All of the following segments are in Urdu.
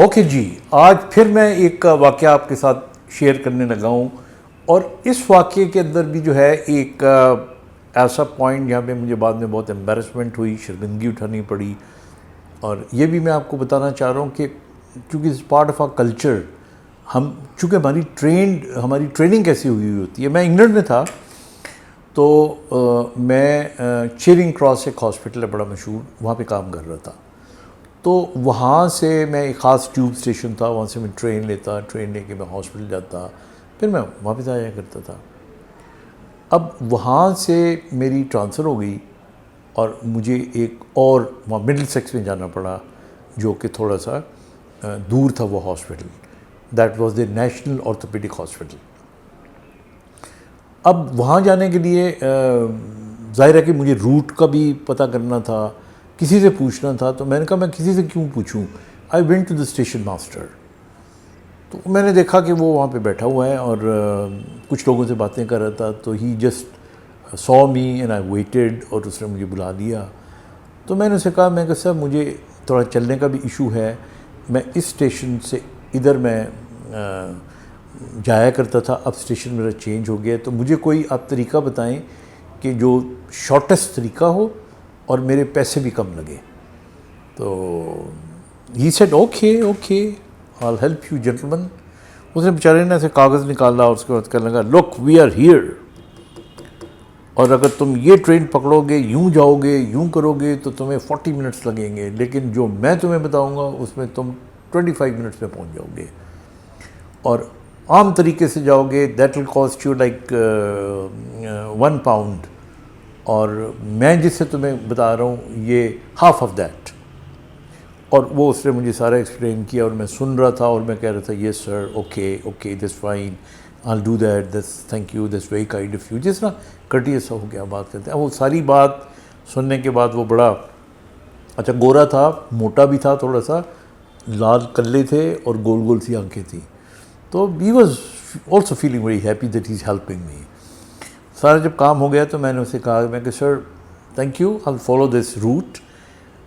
اوکے جی، آج پھر میں ایک واقعہ آپ کے ساتھ شیئر کرنے لگا ہوں، اور اس واقعے کے اندر بھی جو ہے ایک ایسا پوائنٹ جہاں پہ مجھے بعد میں بہت امبیرسمنٹ ہوئی، شرمندگی اٹھانی پڑی. اور یہ بھی میں آپ کو بتانا چاہ رہا ہوں کہ چونکہ اس پارٹ آف آ کلچر، چونکہ ہماری ٹریننگ کیسی ہوئی ہوتی ہے. میں انگلینڈ میں تھا، تو میں چیرنگ کراس ایک ہاسپٹل ہے بڑا مشہور، وہاں پہ کام کر رہا تھا. تو وہاں سے میں ایک خاص ٹیوب اسٹیشن تھا، وہاں سے میں ٹرین لے کے میں ہاسپٹل جاتا، پھر میں واپس آیا کرتا تھا. اب وہاں سے میری ٹرانسفر ہو گئی اور مجھے ایک اور وہاں مڈل سیکس میں جانا پڑا، جو کہ تھوڑا سا دور تھا وہ hospital. That was the national orthopaedic hospital. اب وہاں جانے کے لیے ظاہر ہے کہ مجھے روٹ کا بھی پتہ کرنا تھا، کسی سے پوچھنا تھا. تو میں نے کہا میں کسی سے کیوں پوچھوں، I went to the station master. تو میں نے دیکھا کہ وہ وہاں پہ بیٹھا ہوا ہے اور کچھ لوگوں سے باتیں کر رہا تھا. تو he just so me and I weighted, اور اس نے مجھے بلا لیا. تو میں نے اسے کہا، میں کہ صاحب مجھے تھوڑا چلنے کا بھی ایشو ہے، میں اس اسٹیشن سے ادھر میں جایا کرتا تھا، اب اسٹیشن میرا چینج ہو گیا، تو مجھے کوئی آپ طریقہ بتائیں کہ جو شارٹیسٹ طریقہ ہو اور میرے پیسے بھی کم لگے. تو he said okay I help you gentleman. اس نے بیچارے نے ایسے کاغذ نکالا اور اس کے بعد کہنے لگا، لک وی آر ہیئر، اور اگر تم یہ ٹرین پکڑو گے، یوں جاؤ گے، یوں کرو گے تو تمہیں 40 منٹس لگیں گے، لیکن جو میں تمہیں بتاؤں گا اس میں تم 25 منٹس میں پہنچ جاؤ گے. اور عام طریقے سے جاؤ گے that will cost you like £1، اور میں جس سے تمہیں بتا رہا ہوں یہ ہاف آف دیٹ. اور وہ اس نے مجھے سارا ایکسپلین کیا اور میں سن رہا تھا، اور میں کہہ رہا تھا yes sir, okay this fine, I do that, this thank you, this very kind of you, جس طرح کٹیس ہو گیا بات کرتے ہیں. وہ ساری بات سننے کے بعد وہ بڑا اچھا گورا تھا، موٹا بھی تھا، تھوڑا سا لال کلے تھے اور گول گول سی آنکھیں تھیں. تو he was also feeling very happy that he is helping me. سارا جب کام ہو گیا تو میں نے اسے کہا میں کہ sir thank you, I follow this route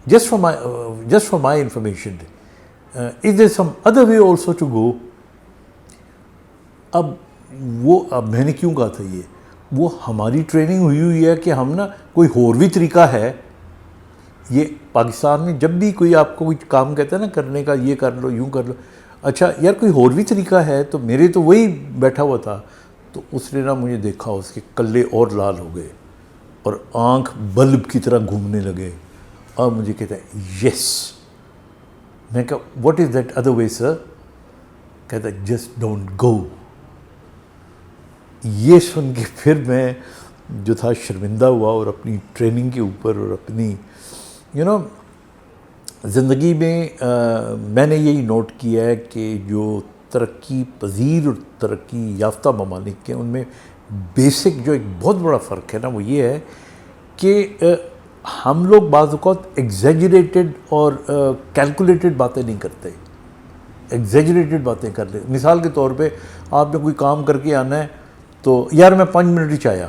just for my information. Is there some other way also to go? اب میں نے کیوں کہا تھا وہ ہماری ٹریننگ ہوئی ہے کہ ہم نا کوئی اور بھی طریقہ ہے. یہ پاکستان میں جب بھی کوئی آپ کو کوئی کام کہتا ہے نا کرنے کا، یہ کر لو، یوں کر لو، اچھا یار کوئی اور بھی طریقہ ہے. تو میرے تو وہی بیٹھا ہوا تھا. تو اس نے نا مجھے دیکھا، اس کے کلے اور لال ہو گئے اور آنکھ بلب کی طرح گھومنے لگے، اور مجھے کہتا ہے یس. میں کہا what is that other way sir? کہتا ہے جسٹ ڈونٹ گو. یہ سن کے پھر میں جو تھا شرمندہ ہوا، اور اپنی ٹریننگ کے اوپر اور اپنی زندگی میں نے یہی نوٹ کیا ہے کہ جو ترقی پذیر اور ترقی یافتہ ممالک کے ان میں بیسک جو ایک بہت بڑا فرق ہے نا، وہ یہ ہے کہ ہم لوگ بعض اوقات ایگزیجریٹڈ اور کیلکولیٹڈ باتیں نہیں کرتے، ایگزیجریٹڈ باتیں کر لیں. مثال کے طور پہ آپ نے کوئی کام کر کے آنا ہے، تو یار میں 5 منٹ ہی چاہیا.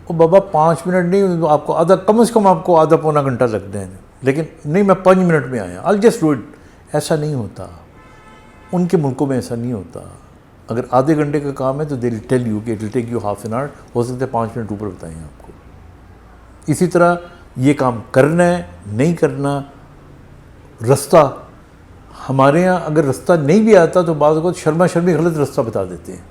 او بابا 5 منٹ نہیں، آپ کو کم از کم آپ کو آدھا پونا گھنٹہ لگنا ہے، لیکن نہیں میں 5 منٹ میں آیا، I'll just do it. ایسا نہیں ہوتا، ان کے ملکوں میں ایسا نہیں ہوتا. اگر آدھے گھنٹے کا کام ہے تو they will tell you کہ it will take you half an hour، ہو سکتا ہے 5 منٹ اوپر بتائیں آپ کو. اسی طرح یہ کام کرنا ہے نہیں کرنا، رستہ ہمارے ہاں اگر رستہ نہیں بھی آتا تو بعض اوقات شرما شرمی غلط رستہ بتا دیتے ہیں.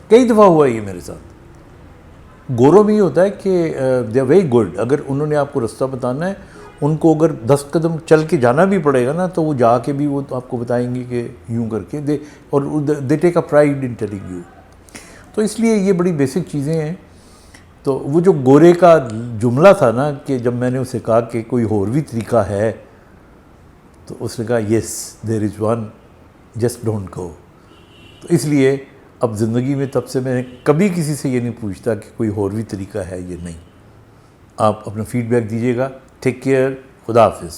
کئی دفعہ ہوا ہے یہ میرے ساتھ. گوروں میں یہ ہوتا ہے کہ دے آر ویری گڈ، اگر انہوں نے آپ کو رستہ بتانا ہے، ان کو اگر 10 قدم چل کے جانا بھی پڑے گا نا تو وہ جا کے بھی وہ آپ کو بتائیں گے کہ یوں کر کے اور دے ٹیک اے پرائڈ ان ٹیلنگ یو. تو اس لیے یہ بڑی بیسک چیزیں ہیں. تو وہ جو گورے کا جملہ تھا نا کہ جب میں نے اسے کہا کہ کوئی اور بھی طریقہ ہے، تو اس نے کہا yes there is one, just don't go. تو اس لیے اب زندگی میں تب سے میں نے کبھی کسی سے یہ نہیں پوچھتا کہ کوئی اور بھی طریقہ ہے یا نہیں. آپ اپنا فیڈ بیک دیجیے گا. Take care. خدا حافظ.